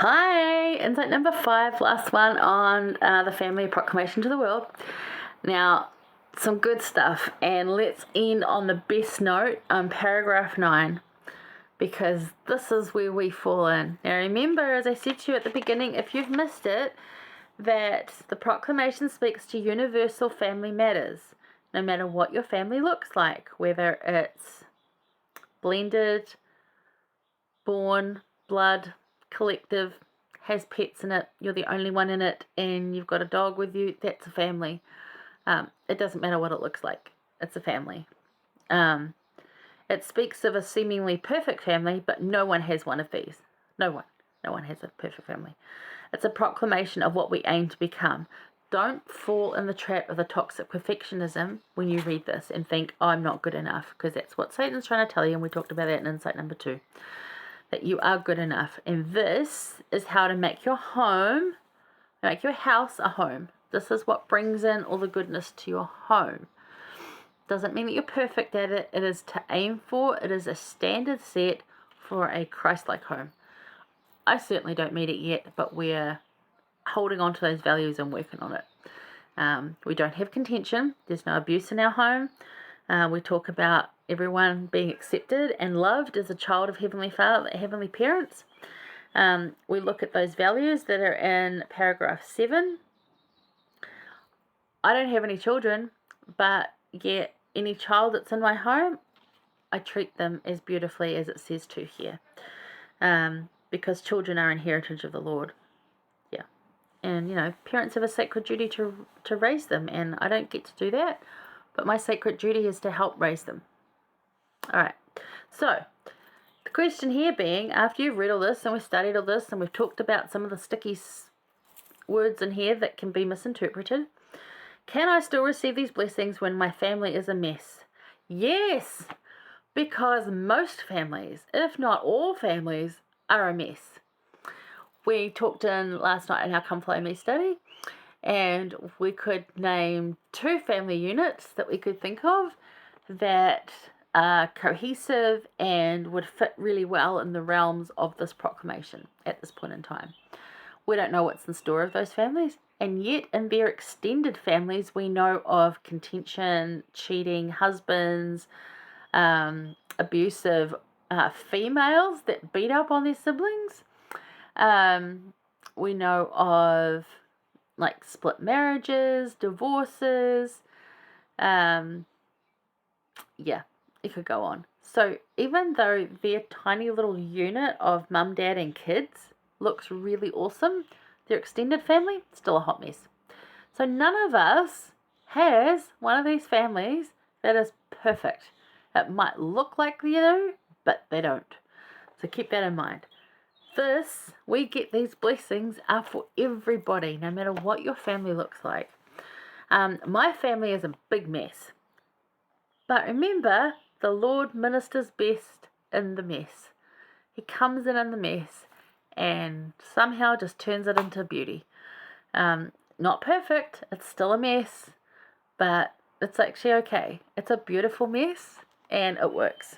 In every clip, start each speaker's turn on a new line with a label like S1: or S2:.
S1: Hi, insight number 5, last one on the family proclamation to the world. Now, some good stuff, and let's end on the best note on paragraph 9, because this is where we fall in. Now, remember, as I said to you at the beginning, if you've missed it, that the proclamation speaks to universal family matters, no matter what your family looks like, whether it's blended, born, blood, collective, has pets in it, you're the only one in it, and you've got a dog with you, that's a family. It doesn't matter what it looks like, it's a family. It speaks of a seemingly perfect family, but no one has one of these. No one has a perfect family. It's a proclamation of what we aim to become. Don't fall in the trap of the toxic perfectionism when you read this and think, oh, I'm not good enough, because that's what Satan's trying to tell you, and we talked about that in insight number 2. That you are good enough. And this is how to make your home, make your house a home. This is what brings in all the goodness to your home. Doesn't mean that you're perfect at it. It is to aim for. It is a standard set for a Christ-like home. I certainly don't meet it yet, but we're holding on to those values and working on it. We don't have contention. There's no abuse in our home. We talk about everyone being accepted and loved as a child of Heavenly Father, Heavenly parents. We look at those values that are in paragraph 7. I don't have any children, but yet any child that's in my home, I treat them as beautifully as it says to here. Because children are an heritage of the Lord. Yeah. And, parents have a sacred duty to raise them, and I don't get to do that. But my sacred duty is to help raise them. All right. So, the question here being, after you've read all this and we've studied all this and we've talked about some of the sticky words in here that can be misinterpreted, can I still receive these blessings when my family is a mess? Yes, because most families, if not all families, are a mess. We talked in last night in our Come Follow Me study, and we could name 2 family units that we could think of that are cohesive and would fit really well in the realms of this proclamation at this point in time. We don't know what's in store of those families, and yet in their extended families we know of contention, cheating husbands, abusive females that beat up on their siblings. We know of split marriages, divorces. It could go on. So even though their tiny little unit of mum, dad, and kids looks really awesome, their extended family, still a hot mess. So none of us has one of these families that is perfect. It might look like they do, but they don't. So keep that in mind. We get these blessings are for everybody, no matter what your family looks like. My family is a big mess. But remember, the Lord ministers best in the mess. He comes in the mess and somehow just turns it into beauty. Not perfect, it's still a mess, but it's actually okay. It's a beautiful mess and it works.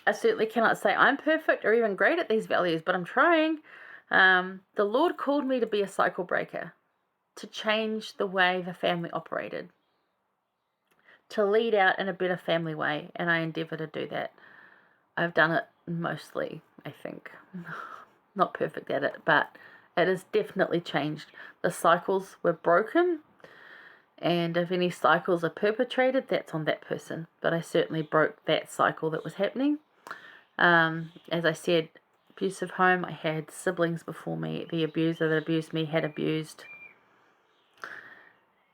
S1: I certainly cannot say I'm perfect or even great at these values, but I'm trying. The Lord called me to be a cycle breaker, to change the way the family operated, to lead out in a better family way, and I endeavour to do that. I've done it mostly, I think. Not perfect at it, but it has definitely changed. The cycles were broken, and if any cycles are perpetrated, that's on that person. But I certainly broke that cycle that was happening. As I said, abusive home, I had siblings before me. The abuser that abused me had abused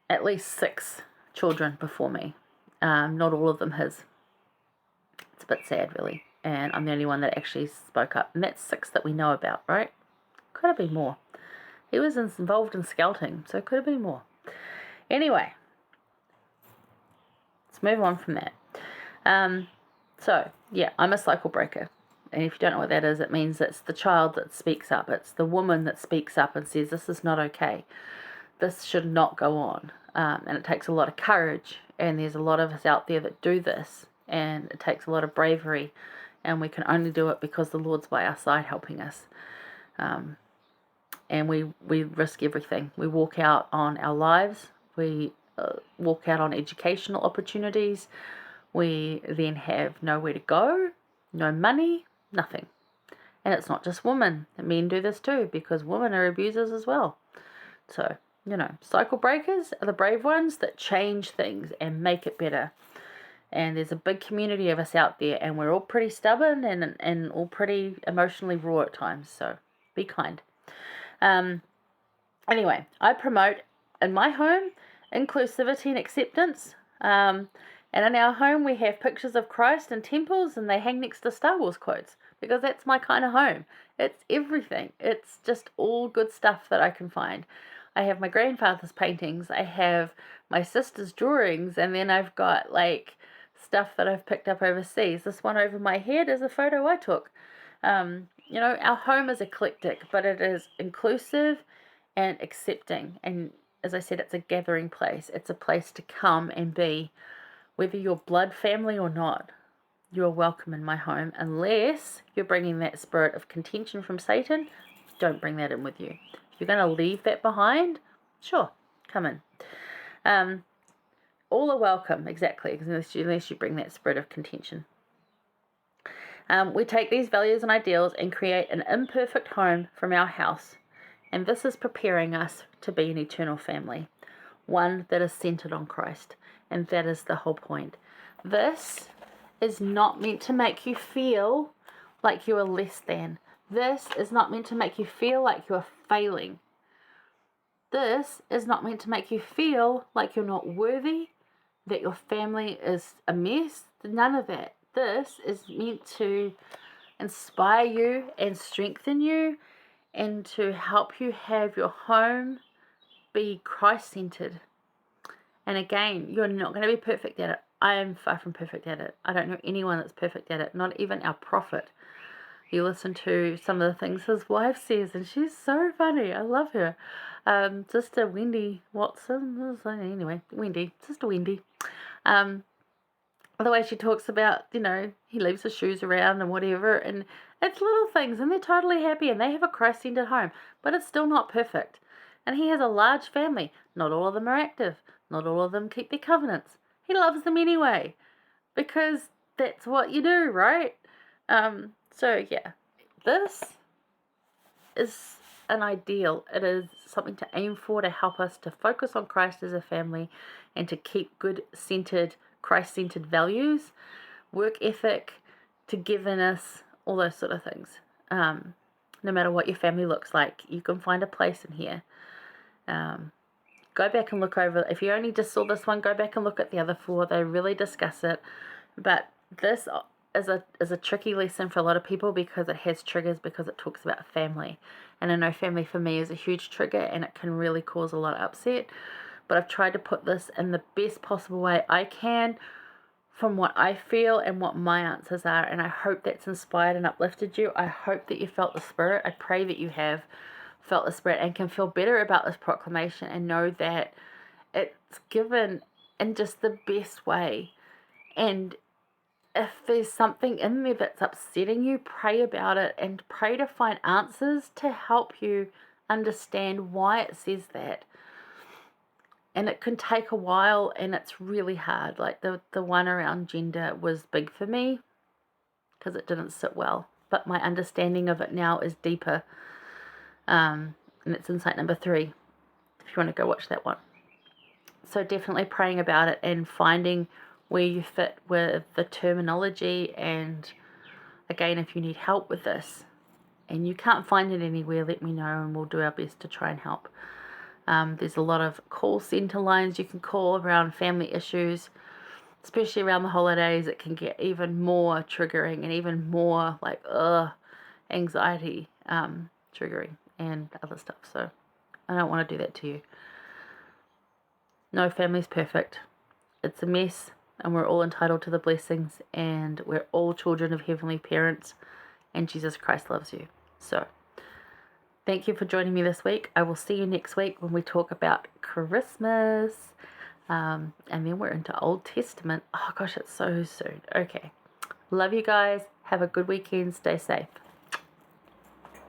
S1: at least 6 children before me. Not all of them his. It's a bit sad, really. And I'm the only one that actually spoke up. And that's 6 that we know about, right? Could have been more. He was involved in scouting, so it could have been more. Anyway, let's move on from that. I'm a cycle breaker. And if you don't know what that is, it means it's the child that speaks up. It's the woman that speaks up and says, this is not okay. This should not go on. And it takes a lot of courage. And there's a lot of us out there that do this. And it takes a lot of bravery. And we can only do it because the Lord's by our side helping us. And we risk everything. We walk out on our lives. We walk out on educational opportunities. We then have nowhere to go, no money, nothing. And it's not just women. Men do this too, because women are abusers as well. So, cycle breakers are the brave ones that change things and make it better. And there's a big community of us out there, and we're all pretty stubborn and all pretty emotionally raw at times. So be kind. Anyway, I promote in my home inclusivity and acceptance. And in our home, we have pictures of Christ and temples, and they hang next to Star Wars quotes, because that's my kind of home. It's everything. It's just all good stuff that I can find. I have my grandfather's paintings. I have my sister's drawings, and then I've got stuff that I've picked up overseas. This one over my head is a photo I took. Our home is eclectic, but it is inclusive and accepting. And as I said, it's a gathering place. It's a place to come and be. Whether you're blood family or not, you are welcome in my home, unless you're bringing that spirit of contention from Satan. Don't bring that in with you. If you're going to leave that behind, sure, come in. All are welcome, exactly, unless you bring that spirit of contention. We take these values and ideals and create an imperfect home from our house. And this is preparing us to be an eternal family, one that is centered on Christ. And that is the whole point. This is not meant to make you feel like you are less than. This is not meant to make you feel like you are failing. This is not meant to make you feel like you're not worthy, that your family is a mess. None of that. This is meant to inspire you and strengthen you, and to help you have your home be Christ-centered. And again, you're not going to be perfect at it. I am far from perfect at it. I don't know anyone that's perfect at it, not even our prophet. You listen to some of the things his wife says, and she's so funny. I love her. Sister Wendy Watson. Anyway, Sister Wendy. The way she talks about, he leaves his shoes around and whatever, and it's little things, and they're totally happy, and they have a Christ-centered home, but it's still not perfect. And he has a large family. Not all of them are active. Not all of them keep their covenants. He loves them anyway, because that's what you do, right? So yeah, this is an ideal. It is something to aim for, to help us to focus on Christ as a family, and to keep good-centered, Christ-centered values, work ethic, togetherness, all those sort of things. No matter what your family looks like, you can find a place in here. Go back and look over. If you only just saw this one, go back and look at the other 4. They really discuss it. But this is a tricky lesson for a lot of people, because it has triggers, because it talks about family. And I know family for me is a huge trigger, and it can really cause a lot of upset. But I've tried to put this in the best possible way I can, from what I feel and what my answers are. And I hope that's inspired and uplifted you. I hope that you felt the Spirit. I pray that you have felt the Spirit and can feel better about this proclamation, and know that it's given in just the best way. And if there's something in there that's upsetting you, pray about it, and pray to find answers to help you understand why it says that. And it can take a while, and it's really hard. Like the one around gender was big for me, because it didn't sit well. But my understanding of it now is deeper. And it's insight number 3, if you want to go watch that one. So definitely praying about it and finding where you fit with the terminology. And again, if you need help with this and you can't find it anywhere, let me know, and we'll do our best to try and help. There's a lot of call center lines you can call around family issues, especially around the holidays. It can get even more triggering and even more anxiety triggering and other stuff. So I don't want to do that to you. No family's perfect. It's a mess, and we're all entitled to the blessings, and we're all children of heavenly parents, and Jesus Christ loves you. So thank you for joining me this week. I will see you next week when we talk about Christmas. And then we're into Old Testament. Oh gosh, it's so soon. Okay. Love you guys. Have a good weekend. Stay safe.